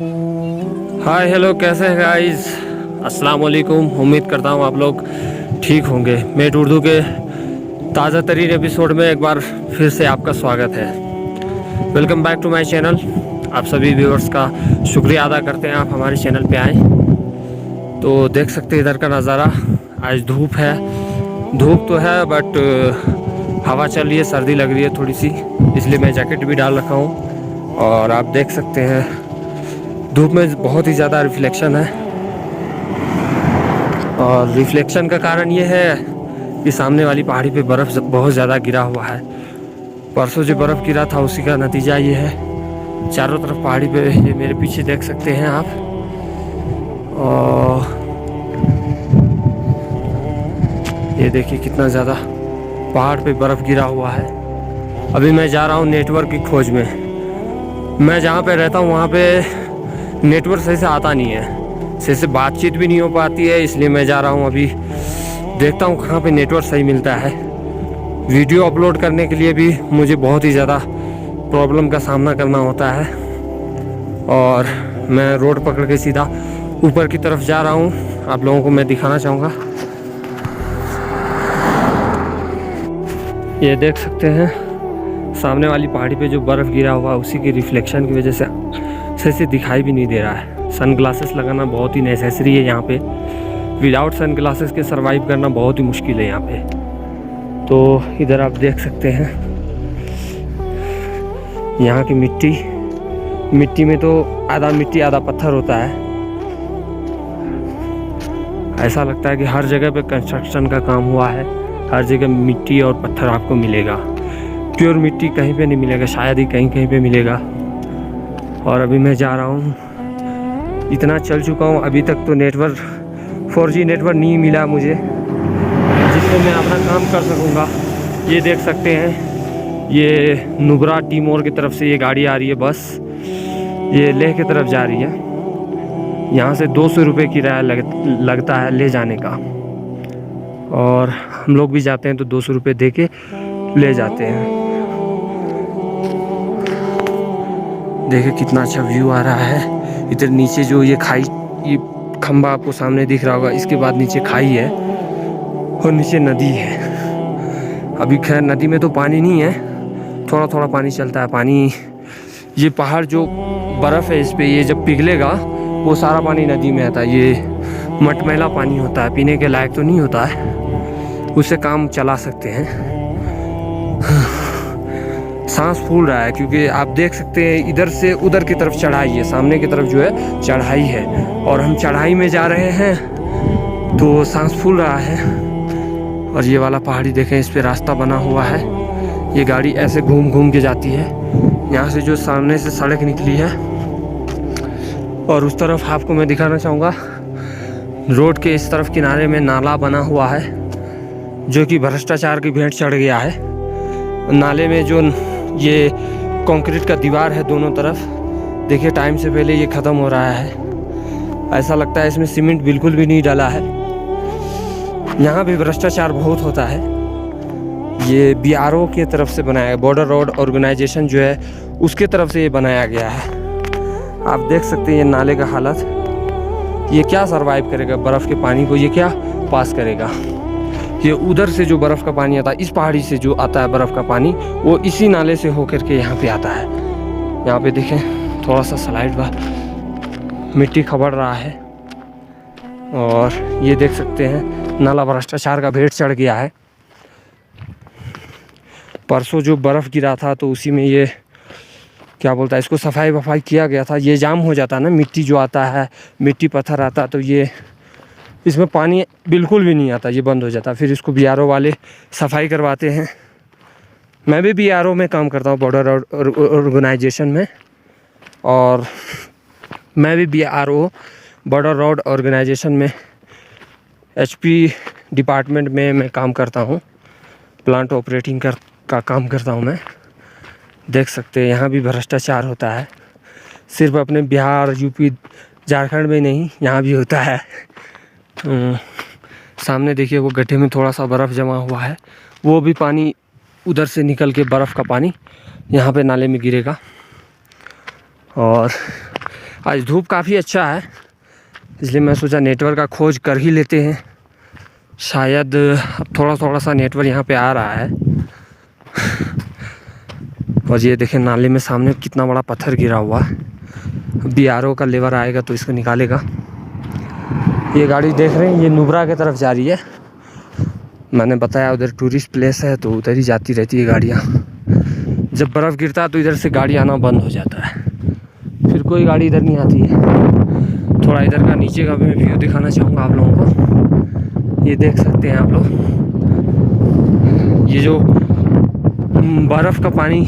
Hi hello, कैसे हैं guys. अस्सलाम वालेकुम। उम्मीद करता हूँ आप लोग ठीक होंगे। मेट उर्दू के ताज़ा तरीन एपिसोड में एक बार फिर से आपका स्वागत है। Welcome back to my channel. आप सभी व्यूअर्स का शुक्रिया अदा करते हैं, आप हमारे चैनल पे आए। तो देख सकते हैं इधर का नज़ारा। आज धूप है, धूप तो है बट हवा चल रही है, सर्दी लग रही है थोड़ी सी, इसलिए मैं जैकेट भी डाल रखा हूँ। और आप देख सकते हैं धूप में बहुत ही ज़्यादा रिफ्लेक्शन है, और रिफ्लेक्शन का कारण ये है कि सामने वाली पहाड़ी पे बर्फ़ बहुत ज़्यादा गिरा हुआ है। परसों जो बर्फ़ गिरा था उसी का नतीजा ये है। चारों तरफ पहाड़ी पे, ये मेरे पीछे देख सकते हैं आप। और ये देखिए कितना ज़्यादा पहाड़ पे बर्फ़ गिरा हुआ है। अभी मैं जा रहा हूँ नेटवर्क की खोज में। मैं जहाँ पे रहता हूँ वहाँ पे नेटवर्क सही से आता नहीं है, सही से बातचीत भी नहीं हो पाती है, इसलिए मैं जा रहा हूँ। अभी देखता हूँ कहाँ पे नेटवर्क सही मिलता है। वीडियो अपलोड करने के लिए भी मुझे बहुत ही ज़्यादा प्रॉब्लम का सामना करना होता है। और मैं रोड पकड़ के सीधा ऊपर की तरफ जा रहा हूँ। आप लोगों को मैं दिखाना चाहूँगा, ये देख सकते हैं सामने वाली पहाड़ी पे जो बर्फ़ गिरा हुआ, उसी की रिफ्लेक्शन की वजह से सही से दिखाई भी नहीं दे रहा है। सनग्लासेस लगाना बहुत ही नेसेसरी है यहाँ पे। विदाउट सनग्लासेस के सरवाइव करना बहुत ही मुश्किल है यहाँ पे। तो इधर आप देख सकते हैं यहाँ की मिट्टी में तो आधा मिट्टी आधा पत्थर होता है। ऐसा लगता है कि हर जगह पे कंस्ट्रक्शन का काम हुआ है, हर जगह मिट्टी और पत्थर आपको मिलेगा। प्योर मिट्टी कहीं पे नहीं मिलेगा, शायद ही कहीं कहीं पे मिलेगा। और अभी मैं जा रहा हूँ, इतना चल चुका हूँ, अभी तक तो नेटवर्क 4G नेटवर्क नहीं मिला मुझे जिससे मैं अपना काम कर सकूँगा। ये देख सकते हैं, ये नुब्रा टीमोर की तरफ से ये गाड़ी आ रही है, बस ये लेह की तरफ जा रही है। यहाँ से 200 रुपये किराया लगता है ले जाने का, और हम लोग भी जाते हैं तो 200 रुपये दे के ले जाते हैं। देखिए कितना अच्छा व्यू आ रहा है। इधर नीचे जो ये खाई, ये खंबा आपको सामने दिख रहा होगा, इसके बाद नीचे खाई है और नीचे नदी है। अभी खैर नदी में तो पानी नहीं है, थोड़ा थोड़ा पानी चलता है। पानी, ये पहाड़ जो बर्फ़ है इस पे, ये जब पिघलेगा वो सारा पानी नदी में आता है। ये मटमैला पानी होता है, पीने के लायक तो नहीं होता है, उससे काम चला सकते हैं। सांस फूल रहा है क्योंकि आप देख सकते हैं इधर से उधर की तरफ चढ़ाई है, सामने की तरफ जो है चढ़ाई है, और हम चढ़ाई में जा रहे हैं तो सांस फूल रहा है। और ये वाला पहाड़ी देखें, इस पे रास्ता बना हुआ है, ये गाड़ी ऐसे घूम घूम के जाती है। यहाँ से जो सामने से सड़क निकली है, और उस तरफ आपको मैं दिखाना चाहूँगा, रोड के इस तरफ किनारे में नाला बना हुआ है जो कि भ्रष्टाचार की भेंट चढ़ गया है। नाले में जो ये कंक्रीट का दीवार है दोनों तरफ, देखिए टाइम से पहले ये ख़त्म हो रहा है। ऐसा लगता है इसमें सीमेंट बिल्कुल भी नहीं डाला है। यहाँ भी भ्रष्टाचार बहुत होता है। ये BRO की तरफ से बनाया है, बॉर्डर रोड ऑर्गेनाइजेशन जो है उसके तरफ से ये बनाया गया है। आप देख सकते हैं ये नाले का हालत, ये क्या सरवाइव करेगा बर्फ़ के पानी को, ये क्या पास करेगा। ये उधर से जो बर्फ़ का पानी आता है, इस पहाड़ी से जो आता है बर्फ़ का पानी, वो इसी नाले से होकर के यहाँ पे आता है। यहाँ पे देखें थोड़ा सा स्लाइड बा, मिट्टी खबड़ रहा है। और ये देख सकते हैं नाला भ्रष्टाचार का भेंट चढ़ गया है। परसों जो बर्फ़ गिरा था तो उसी में ये क्या बोलता है, इसको सफाई वफाई किया गया था। ये जाम हो जाता है ना, मिट्टी जो आता है, मिट्टी पत्थर आता है, तो ये इसमें पानी बिल्कुल भी नहीं आता, ये बंद हो जाता। फिर इसको BRO वाले सफाई करवाते हैं। मैं भी BRO में काम करता हूँ, बॉर्डर ऑर्गेनाइजेशन में, और मैं भी BRO बॉर्डर रोड ऑर्गेनाइजेशन में HP डिपार्टमेंट में मैं काम करता हूँ, प्लांट ऑपरेटिंग का काम करता हूँ मैं। देख सकते हैं यहाँ भी भ्रष्टाचार होता है, सिर्फ अपने बिहार, UP, झारखंड में नहीं, यहाँ भी होता है। सामने देखिए वो गड्ढे में थोड़ा सा बर्फ़ जमा हुआ है, वो भी पानी उधर से निकल के बर्फ़ का पानी यहाँ पे नाले में गिरेगा। और आज धूप काफ़ी अच्छा है, इसलिए मैं सोचा नेटवर्क का खोज कर ही लेते हैं। शायद अब थोड़ा सा नेटवर्क यहाँ पे आ रहा है। और ये देखें नाले में सामने कितना बड़ा पत्थर गिरा हुआ है। अभी आरओ का लेवर आएगा तो इसको निकालेगा। ये गाड़ी देख रहे हैं, ये नुब्रा की तरफ जा रही है। मैंने बताया उधर टूरिस्ट प्लेस है तो उधर ही जाती रहती है गाड़ियाँ। जब बर्फ़ गिरता है तो इधर से गाड़ी आना बंद हो जाता है, फिर कोई गाड़ी इधर नहीं आती है। थोड़ा इधर का नीचे का भी मैं व्यू दिखाना चाहूँगा आप लोगों को। ये देख सकते हैं आप लोग, ये जो बर्फ़ का पानी,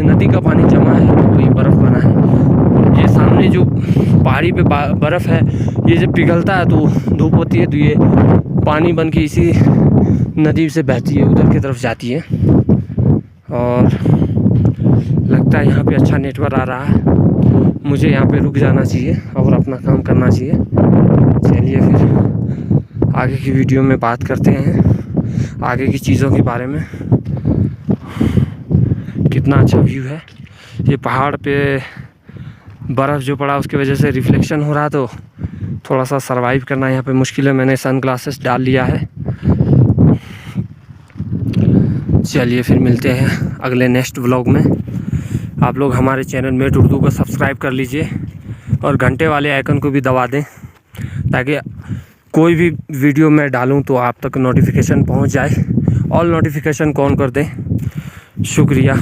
नदी का पानी जमा है वही बर्फ़ बना है। ये सामने जो पहाड़ी पे बर्फ़ है, ये जब पिघलता है तो धूप होती है तो ये पानी बन के इसी नदी से बहती है, उधर की तरफ जाती है। और लगता है यहाँ पे अच्छा नेटवर्क आ रहा है। मुझे यहाँ पे रुक जाना चाहिए और अपना काम करना चाहिए। चलिए फिर आगे की वीडियो में बात करते हैं आगे की चीज़ों के बारे में। कितना अच्छा व्यू है। ये पहाड़ पे बर्फ़ जो पड़ा उसकी वजह से रिफ्लेक्शन हो रहा, तो थोड़ा सा सरवाइव करना यहाँ पे मुश्किल है। मैंने सन ग्लासेस डाल लिया है। चलिए फिर मिलते हैं अगले नेक्स्ट व्लॉग में। आप लोग हमारे चैनल मेट उर्दू को सब्सक्राइब कर लीजिए और घंटे वाले आइकन को भी दबा दें, ताकि कोई भी वीडियो मैं डालूं तो आप तक नोटिफिकेशन पहुंच जाए। ऑल नोटिफिकेशन को ऑन कर दें। शुक्रिया।